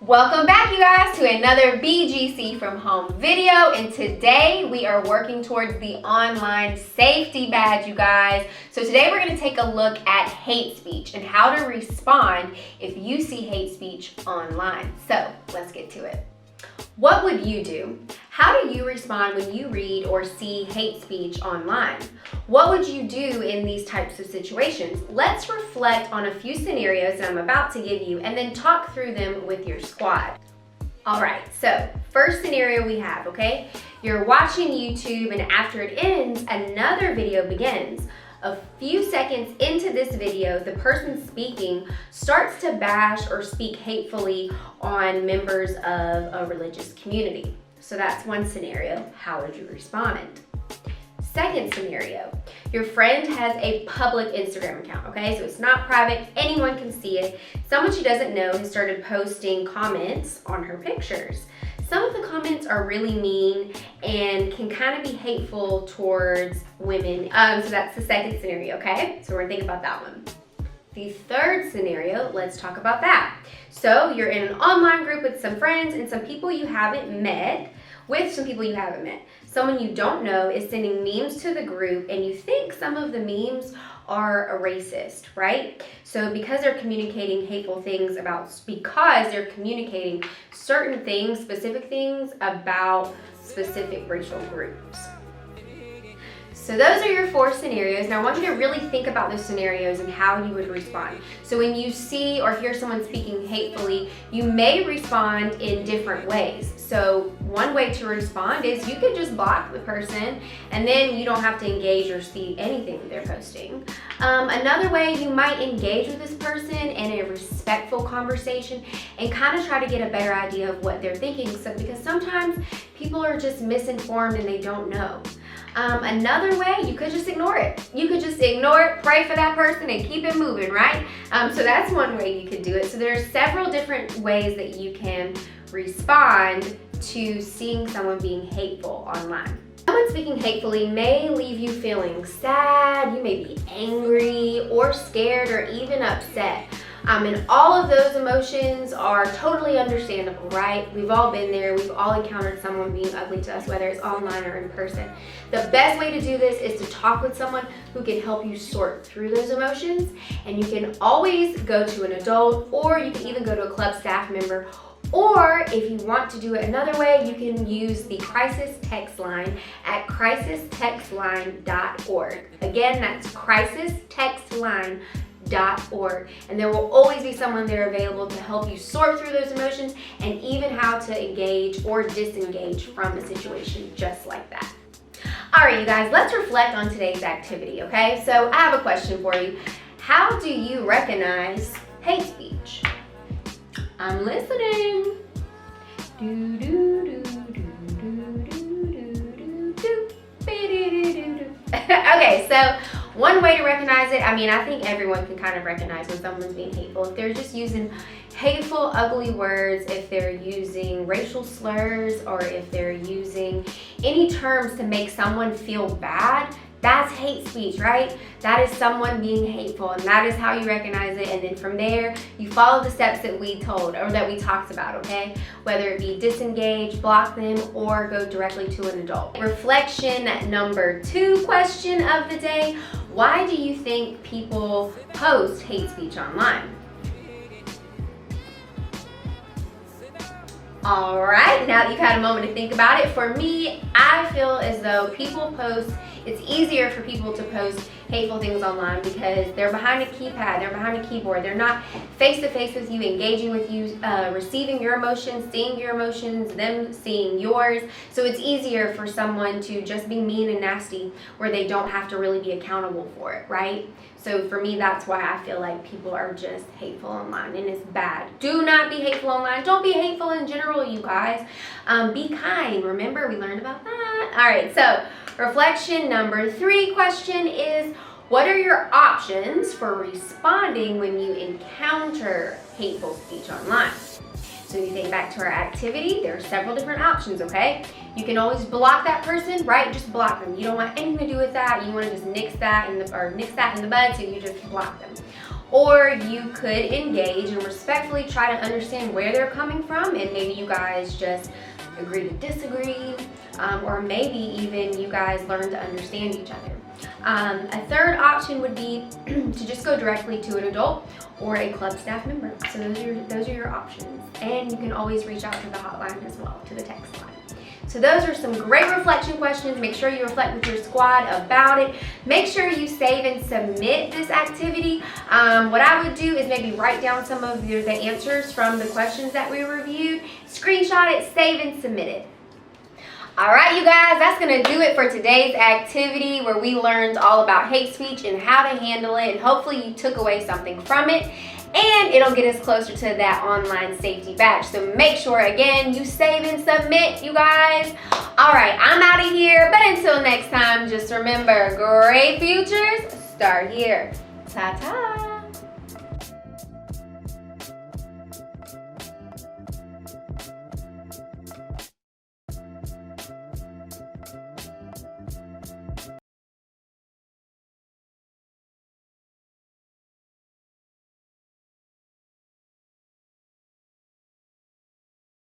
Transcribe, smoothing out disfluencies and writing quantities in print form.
Welcome back, you guys, to another BGC from Home video, and today we are working towards the online safety badge, you guys. So today we're going to take a look at hate speech and how to respond if you see hate speech online. So let's get to it. What would you do? How do you respond when you read or see hate speech online? What would you do in these types of situations? Let's reflect on a few scenarios that I'm about to give you and then talk through them with your squad. All right, so first scenario we have, okay? You're watching YouTube and after it ends, another video begins. A few seconds into this video, the person speaking starts to bash or speak hatefully on members of a religious community. So that's one scenario. How would you respond? Second scenario, your friend has a public Instagram account, okay? So it's not private, anyone can see it. Someone she doesn't know has started posting comments on her pictures. Some of the comments are really mean and can kind of be hateful towards women. So that's the second scenario, okay? So we're gonna think about that one. The third scenario, let's talk about that. So you're in an online group with some friends and some people you haven't met, Someone you don't know is sending memes to the group and you think some of the memes are a racist, right? So because they're communicating hateful things because they're communicating certain things, specific things about specific racial groups. So those are your four scenarios. Now I want you to really think about those scenarios and how you would respond. So when you see or hear someone speaking hatefully, you may respond in different ways. So one way to respond is you could just block the person and then you don't have to engage or see anything they're posting. Another way, you might engage with this person in a respectful conversation and kind of try to get a better idea of what they're thinking. So because sometimes people are just misinformed and they don't know. Another way, you could just ignore it. You could just ignore it, pray for that person, and keep it moving, right? So that's one way you could do it. So there are several different ways that you can respond to seeing someone being hateful online. Someone speaking hatefully may leave you feeling sad, you may be angry or scared or even upset. And all of those emotions are totally understandable, right? We've all been there. We've all encountered someone being ugly to us, whether it's online or in person. The best way to do this is to talk with someone who can help you sort through those emotions. And you can always go to an adult, or you can even go to a club staff member. Or if you want to do it another way, you can use the crisis text line at crisistextline.org. Again, that's crisistextline.org. And there will always be someone there available to help you sort through those emotions and even how to engage or disengage from a situation just like that. All right, you guys, let's reflect on today's activity, okay? So I have a question for you. How do you recognize hate speech? I'm listening. Okay, so one way to recognize it, I think everyone can kind of recognize when someone's being hateful. If they're just using hateful, ugly words, if they're using racial slurs, or if they're using any terms to make someone feel bad, that's hate speech, right? That is someone being hateful, and that is how you recognize it. And then from there, you follow the steps that we talked about, okay? Whether it be disengage, block them, or go directly to an adult. Reflection number 2 question of the day. Why do you think people post hate speech online? All right, now that you've had a moment to think about it, for me, I feel as though it's easier for people to post hateful things online because they're behind a keypad, they're behind a keyboard, they're not face-to-face with you, engaging with you, receiving your emotions, seeing your emotions, them seeing yours. So it's easier for someone to just be mean and nasty where they don't have to really be accountable for it, right? So for me, that's why I feel like people are just hateful online, and it's bad. Do not be hateful online. Don't be hateful in general, you guys. Be kind. Remember, we learned about that. All right, so reflection number 3 question is, what are your options for responding when you encounter hateful speech online? So when you think back to our activity, there are several different options, okay? You can always block that person, right? Just block them. You don't want anything to do with that. You want to just nix that in the bud, so you just block them. Or you could engage and respectfully try to understand where they're coming from, and maybe you guys just agree to disagree, or maybe even you guys learn to understand each other. A third option would be to just go directly to an adult or a club staff member. So those are your options. And you can always reach out to the hotline as well, to the text line. So those are some great reflection questions. Make sure you reflect with your squad about it. Make sure you save and submit this activity. What I would do is maybe write down some of the answers from the questions that we reviewed, screenshot it, save and submit it. All right, you guys, that's going to do it for today's activity where we learned all about hate speech and how to handle it, and hopefully you took away something from it, and it'll get us closer to that online safety badge. So make sure, again, you save and submit, you guys. All right, I'm out of here, but until next time, just remember, great futures start here. Ta-ta.